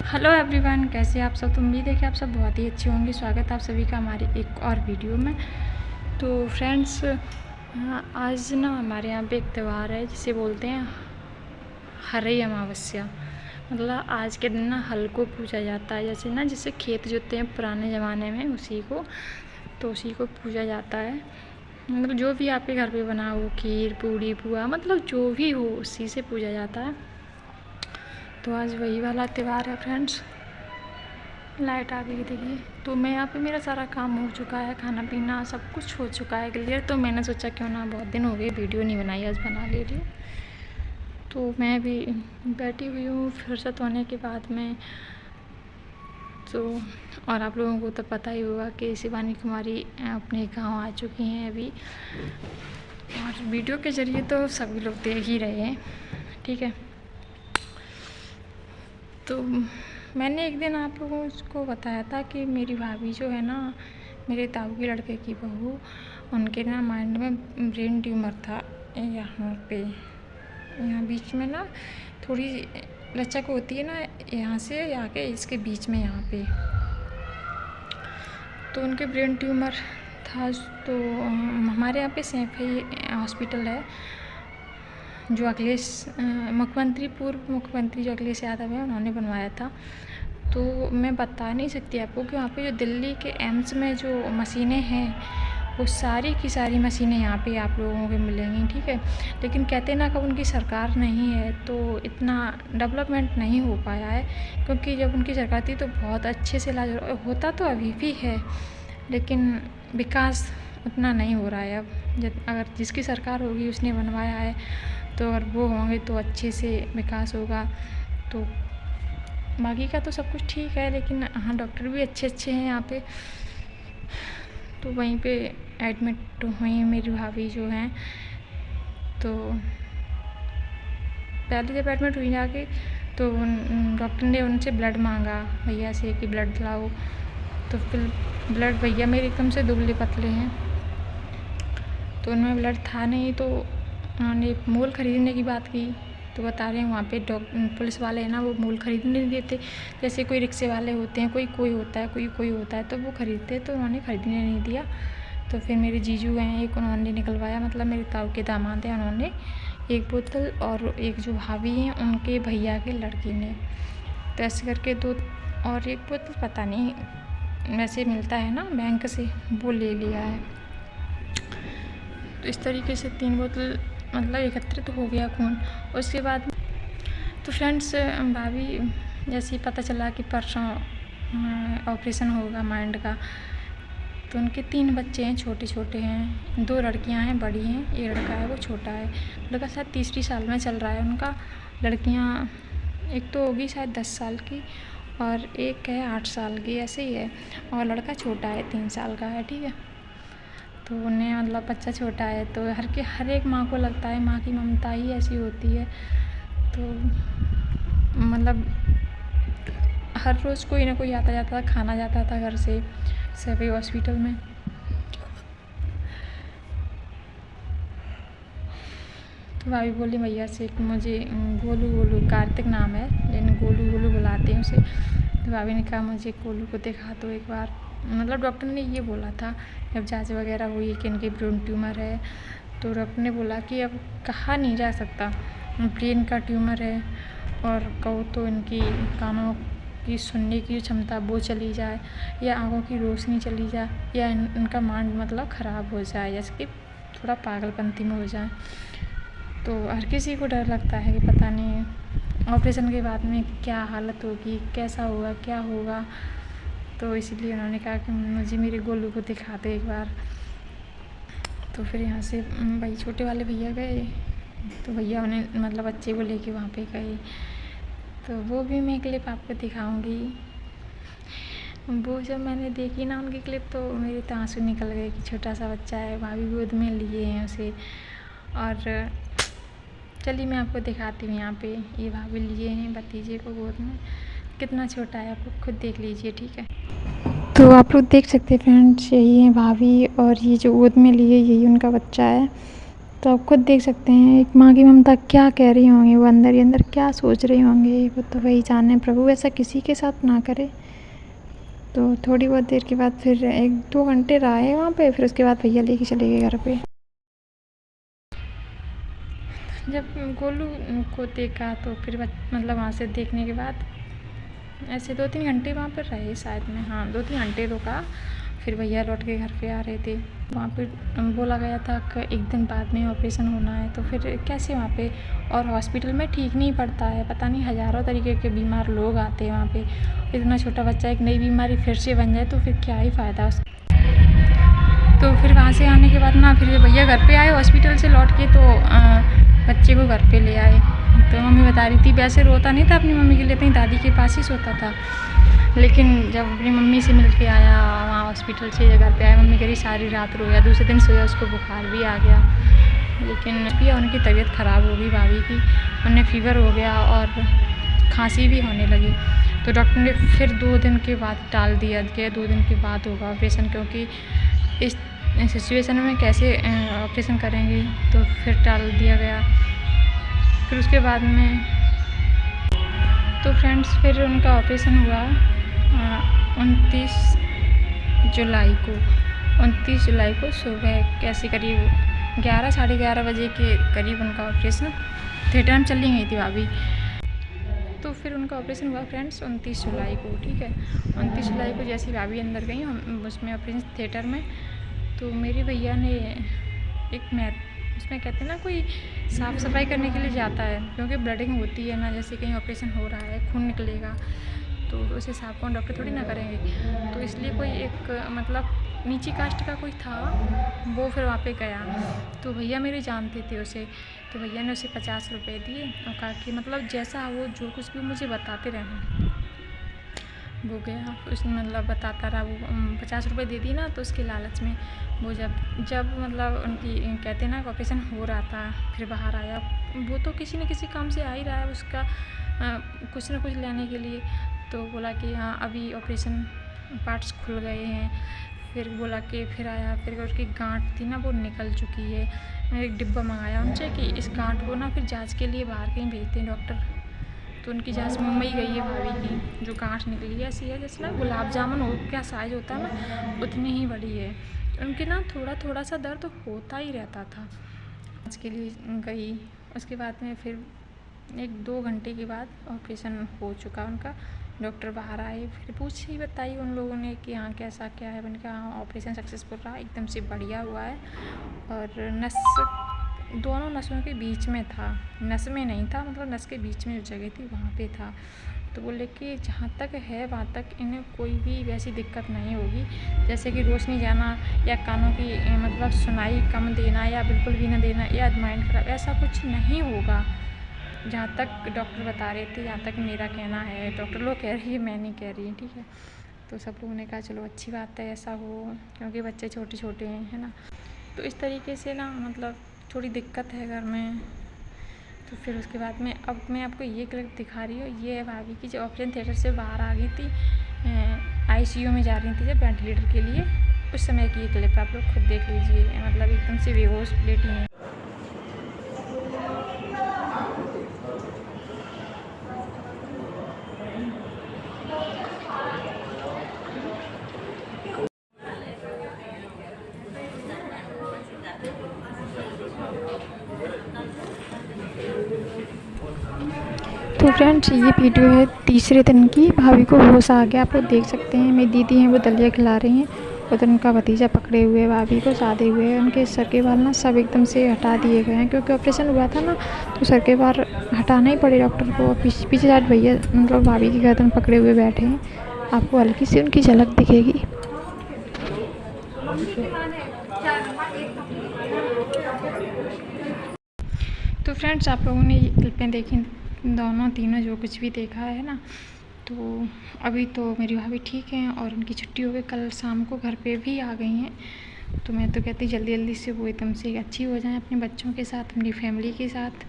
Hello everyone, कैसे आप सब। तो उम्मीद है कि आप सब बहुत ही अच्छे होंगे। स्वागत है आप सभी का हमारी एक और वीडियो में। तो फ्रेंड्स, आज ना हमारे यहाँ पे एक त्यौहार है जिसे बोलते हैं हरई अमावस्या। मतलब आज के दिन ना हल को पूजा जाता है, जैसे ना जिससे खेत जोतते हैं पुराने ज़माने में, उसी को पूजा जाता है। मतलब जो भी आपके घर पे बना हो, खीर पूड़ी पुआ, मतलब जो भी हो उसी से पूजा जाता है। तो आज वही वाला त्यौहार है फ्रेंड्स। लाइट आ गई देखिए। तो मैं यहाँ पे मेरा सारा काम हो चुका है, खाना पीना सब कुछ हो चुका है क्लियर। तो मैंने सोचा क्यों ना, बहुत दिन हो गए वीडियो नहीं बनाई, आज बना ले रही हूँ। तो मैं भी बैठी हुई हूँ फुर्सत होने के बाद में। तो और आप लोगों को तो पता ही होगा कि शिवानी कुमारी अपने गाँव आ चुकी हैं अभी, और वीडियो के ज़रिए तो सभी लोग देख ही रहे हैं, ठीक है। तो मैंने एक दिन आप लोगों को बताया था कि मेरी भाभी जो है ना, मेरे ताऊ के लड़के की बहू, उनके ना माइंड में ब्रेन ट्यूमर था। यहाँ पे, यहाँ बीच में ना थोड़ी लचक होती है ना, यहाँ से आके इसके बीच में यहाँ पे, तो उनके ब्रेन ट्यूमर था। तो हमारे यहाँ पे सैफई हॉस्पिटल है, जो अखिलेश पूर्व मुख्यमंत्री जो अखिलेश यादव है, उन्होंने बनवाया था। तो मैं बता नहीं सकती आपको कि वहाँ पे जो दिल्ली के एम्स में जो मशीनें हैं, वो सारी की सारी मशीनें यहाँ पे आप लोगों को मिलेंगी, ठीक है। लेकिन कहते ना, कब उनकी सरकार नहीं है तो इतना डेवलपमेंट नहीं हो पाया है, क्योंकि जब उनकी सरकार थी तो बहुत अच्छे से इलाज होता तो अभी भी है, लेकिन विकास उतना नहीं हो रहा है अब। अगर जिसकी सरकार होगी उसने बनवाया है, तो अगर वो होंगे तो अच्छे से विकास होगा। तो बाकी का तो सब कुछ ठीक है, लेकिन हाँ, डॉक्टर भी अच्छे हैं यहाँ पे। तो वहीं पे एडमिट हुई मेरी भाभी जो हैं। तो पहले जब एडमिट हुई जाके, तो डॉक्टर ने उनसे ब्लड मांगा भैया से कि ब्लड लाओ। तो फिर ब्लड, भैया मेरे एकदम से दुबले पतले हैं, तो उनमें ब्लड था नहीं। तो उन्होंने मोल ख़रीदने की बात की, तो बता रहे हैं वहाँ पे पुलिस वाले हैं ना, वो मोल ख़रीदने नहीं देते। जैसे कोई रिक्शे वाले होते हैं, कोई होता है, कोई होता है, तो वो ख़रीदते, तो उन्होंने ख़रीदने नहीं दिया। तो फिर मेरे जीजू हैं एक, उन्होंने निकलवाया, मतलब मेरे ताऊ के दामाद हैं, उन्होंने एक बोतल, और एक जो भाभी हैं उनके भैया के लड़की ने, तो ऐसे करके दो, और एक बोतल पता नहीं वैसे मिलता है ना बैंक से, वो ले लिया है। तो इस तरीके से 3 बोतल मतलब एकत्रित हो गया खून। उसके बाद तो फ्रेंड्स, भाभी जैसे ही पता चला कि परसों ऑपरेशन होगा माइंड का, तो उनके 3 बच्चे हैं, छोटे हैं, 2 लड़कियां हैं, बड़ी हैं, एक लड़का है वो छोटा है। लड़का शायद तीसरी साल में चल रहा है उनका। लड़कियां एक तो होगी शायद 10 साल की, और एक है 8 साल की, ऐसे ही है। और लड़का छोटा है, 3 साल का है, ठीक है। तो उन्हें मतलब बच्चा छोटा है, तो हर एक माँ को लगता है माँ की ममता ही ऐसी होती है। तो मतलब हर रोज़ कोई ना कोई आता जाता था, खाना जाता था घर से सैफई हॉस्पिटल में। तो भाभी बोली भैया से कि मुझे गोलू, कार्तिक नाम है लेकिन गोलू बुलाते हैं उसे। तो भाभी ने कहा मुझे गोलू को दिखा दो एक बार। मतलब डॉक्टर ने ये बोला था, जब जांच वगैरह हुई कि इनके ब्रेन ट्यूमर है, तो डॉक्टर ने बोला कि अब कहा नहीं जा सकता, ब्रेन का ट्यूमर है, और कहो तो इनकी कानों की सुनने की क्षमता वो चली जाए, या आँखों की रोशनी चली जाए, या इनका माइंड मतलब ख़राब हो जाए, जैसे कि थोड़ा पागलपंती में हो जाए। तो हर किसी को डर लगता है कि पता नहीं ऑपरेशन के बाद में क्या हालत होगी, कैसा होगा, क्या होगा। तो इसलिए उन्होंने कहा कि मुझे मेरे गोलू को दिखा दो एक बार। तो फिर यहाँ से भाई छोटे वाले भैया गए, तो भैया उन्हें मतलब बच्चे को लेके वहाँ पे गए। तो वो भी मैं क्लिप आपको दिखाऊंगी। वो जब मैंने देखी ना उनकी क्लिप, तो मेरे तो आंसू निकल गए कि छोटा सा बच्चा है, भाभी गोद में लिए हैं उसे। और चलिए मैं आपको दिखाती हूँ, यहाँ पे ये भाभी लिए हैं भतीजे को गोद में, कितना छोटा है, आप लोग खुद देख लीजिए, ठीक है। तो आप लोग देख सकते हैं फ्रेंड्स, यही है भाभी, और ये जो गोद में लिए यही उनका बच्चा है। तो आप खुद देख सकते हैं एक माँ की ममता क्या कह रही होंगी, वो अंदर ही अंदर क्या सोच रही होंगी, वो तो वही जाने। प्रभु ऐसा किसी के साथ ना करे। तो थोड़ी बहुत देर के बाद फिर 1-2 घंटे रहे वहाँ पे, फिर उसके बाद भैया लेके चले गए घर पे। जब गोलू को देखा तो फिर मतलब वहाँ से देखने के बाद ऐसे 2-3 घंटे वहाँ पर रहे शायद में, हाँ 2-3 घंटे रुका। फिर भैया लौट के घर पे आ रहे थे। वहाँ पे बोला गया था कि 1 दिन बाद में ऑपरेशन होना है, तो फिर कैसे वहाँ पे, और हॉस्पिटल में ठीक नहीं पड़ता है, पता नहीं हज़ारों तरीके के बीमार लोग आते हैं वहाँ पे। इतना छोटा बच्चा एक नई बीमारी फिर से बन जाए तो फिर क्या ही फ़ायदा उसका। तो फिर वहाँ से आने के बाद ना फिर भैया घर पे आए हॉस्पिटल से लौट के, तो बच्चे को घर पे ले आए। तो मम्मी बता रही थी वैसे रोता नहीं था अपनी मम्मी के लिए, अपनी दादी के पास ही सोता था, लेकिन जब अपनी मम्मी से मिल के आया वहाँ हॉस्पिटल से घर पे आया, मम्मी कह रही सारी रात रोया, दूसरे दिन सोया, उसको बुखार भी आ गया। लेकिन भी उनकी तबीयत ख़राब हो गई भाभी की, उन्हें फीवर हो गया और खांसी भी होने लगी। तो डॉक्टर ने फिर 2 दिन के बाद टाल दिया कि 2 दिन के बाद होगा ऑपरेशन, क्योंकि इस सिचुएशन में कैसे ऑपरेशन करेंगे, तो फिर टाल दिया गया। फिर उसके बाद में तो फ्रेंड्स फिर उनका ऑपरेशन हुआ 29 जुलाई को सुबह कैसे करीब 11 साढ़े 11 बजे के करीब उनका ऑपरेशन थिएटर में चली गई थी भाभी। तो फिर उनका ऑपरेशन हुआ फ्रेंड्स 29 जुलाई को, ठीक है। 29 जुलाई को जैसे भाभी अंदर गई हम उसमें ऑपरेशन थिएटर में, तो मेरे भैया ने उसमें कहते हैं ना कोई साफ़ सफाई करने के लिए जाता है, क्योंकि ब्लडिंग होती है ना, जैसे कहीं ऑपरेशन हो रहा है खून निकलेगा तो उसे साफ कौन डॉक्टर थोड़ी ना करेंगे। तो इसलिए कोई एक मतलब नीची कास्ट का कोई था, वो फिर वहाँ पे गया। तो भैया मेरे जानते थे उसे, तो भैया ने उसे 50 रुपये दिए और कहा कि मतलब जैसा वो जो कुछ भी मुझे बताते रहना। वो गया, उसने मतलब बताता रहा, वो 50 रुपये दे दी ना, तो उसके लालच में वो जब मतलब उनकी कहते हैं ना ऑपरेशन हो रहा था, फिर बाहर आया। वो तो किसी न किसी काम से आ ही रहा है उसका कुछ न कुछ लेने के लिए। तो बोला कि हाँ अभी ऑपरेशन पार्ट्स खुल गए हैं। फिर बोला कि फिर आया, फिर उसकी गांठ थी ना वो निकल चुकी है। मैंने एक डिब्बा मंगाया उनसे कि इस गांठ को ना फिर जांच के लिए बाहर कहीं भेजते हैं डॉक्टर। तो उनकी जांच मुंबई गई है भाभी की, जो गांठ निकली है ऐसी है जैसे ना गुलाब जामुन हो क्या साइज़ होता है ना, उतनी ही बड़ी है। उनके ना थोड़ा थोड़ा सा दर्द होता ही रहता था। जांच के लिए गई, उसके बाद में फिर 1-2 घंटे के बाद ऑपरेशन हो चुका उनका। डॉक्टर बाहर आए, फिर पूछ ही बताई उन लोगों ने कि हाँ कैसा क्या है। मैंने कहा हाँ ऑपरेशन सक्सेसफुल रहा, एकदम से बढ़िया हुआ है, और दोनों नसों के बीच में था, नस में नहीं था, मतलब नस के बीच में जो जगह थी वहाँ पे था। तो बोले कि जहाँ तक है वहाँ तक इन्हें कोई भी वैसी दिक्कत नहीं होगी, जैसे कि रोशनी जाना या कानों की मतलब सुनाई कम देना या बिल्कुल भी न देना या माइंड खराब, ऐसा कुछ नहीं होगा। जहाँ तक डॉक्टर बता रहे थे, जहाँ तक मेरा कहना है, डॉक्टर लोग कह रही है, मैं नहीं कह रही, ठीक है। तो सब लोगों ने कहा चलो अच्छी बात है ऐसा हो, क्योंकि बच्चे छोटे छोटे हैं, है ना। तो इस तरीके से ना मतलब थोड़ी दिक्कत है घर में। तो फिर उसके बाद में अब मैं आपको ये क्लिप दिखा रही हूँ, ये है भाभी की जो ऑपरेशन थिएटर से बाहर आ गई थी, ICU में जा रही थी जब वेंटिलेटर के लिए, उस समय की ये क्लिप आप लोग खुद देख लीजिए। मतलब एकदम से बेहोश लेटी हैं। तो फ्रेंड्स ये वीडियो है तीसरे दिन की, भाभी को होश आ गया, आप लोग देख सकते हैं। मेरी दीदी हैं वो दलिया खिला रही हैं, उधर उनका भतीजा पकड़े हुए भाभी को साधे हुए हैं। उनके सर के बाल ना सब एकदम से हटा दिए गए हैं, क्योंकि ऑपरेशन हुआ था ना, तो सर के बाल हटाना ही पड़े डॉक्टर को। पीछे साइड भैया मतलब भाभी की गर्दन पकड़े हुए बैठे हैं, आपको हल्की सी उनकी झलक दिखेगी। तो फ्रेंड्स आप लोगों ने ये क्लिपें देखी, दोनों तीनों जो कुछ भी देखा है ना, तो अभी तो मेरी भाभी ठीक हैं और उनकी छुट्टी हो गई, कल शाम को घर पे भी आ गई हैं। तो मैं तो कहती जल्दी जल्दी से वो एकदम से अच्छी हो जाएं अपने बच्चों के साथ, अपनी फैमिली के साथ।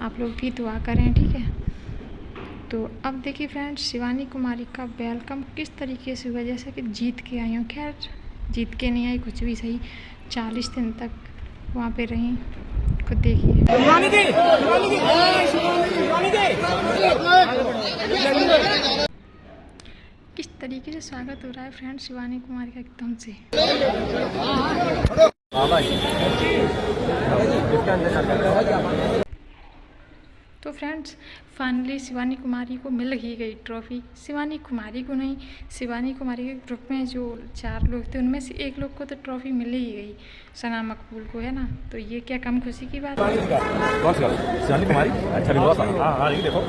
आप लोग भी दुआ करें, ठीक है। तो अब देखिए फ्रेंड्स, शिवानी कुमारी का वेलकम किस तरीके से हुआ, जैसे कि जीत के आई हूँ। खैर जीत के नहीं आई, कुछ भी सही, 40 दिन तक वहाँ पे रही, खुद देखिए। किस तरीके से स्वागत हो रहा है फ्रेंड शिवानी कुमारी का एकदम से। तो फ्रेंड्स फाइनली शिवानी कुमारी को मिल ही गई ट्रॉफी। शिवानी कुमारी को नहीं, शिवानी कुमारी के ग्रुप में जो 4 लोग थे उनमें से एक लोग को तो ट्रॉफी मिल ही गई, सना मकबूल को, है ना। तो ये क्या कम खुशी की बात है। शिवानी कुमारी अच्छा देखो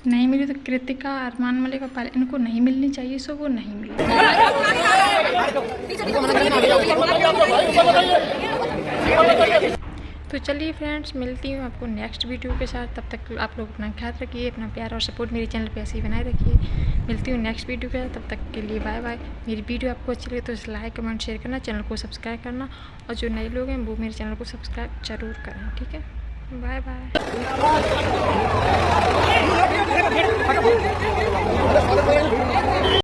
नहीं मिली तो कृतिका, अरमान मलिक और पहले इनको नहीं मिलनी चाहिए, सो वो नहीं मिली। तो चलिए फ्रेंड्स, मिलती हूँ आपको नेक्स्ट वीडियो के साथ। तब तक आप लोग अपना ख्याल रखिए, अपना प्यार और सपोर्ट मेरे चैनल पे ऐसे ही बनाए रखिए। मिलती हूँ नेक्स्ट वीडियो के साथ, तब तक के लिए बाय बाय। मेरी वीडियो आपको अच्छी लगे तो इसे लाइक कमेंट शेयर करना, चैनल को सब्सक्राइब करना, और जो नए लोग हैं वो मेरे चैनल को सब्सक्राइब जरूर करें, ठीक है। Bye bye.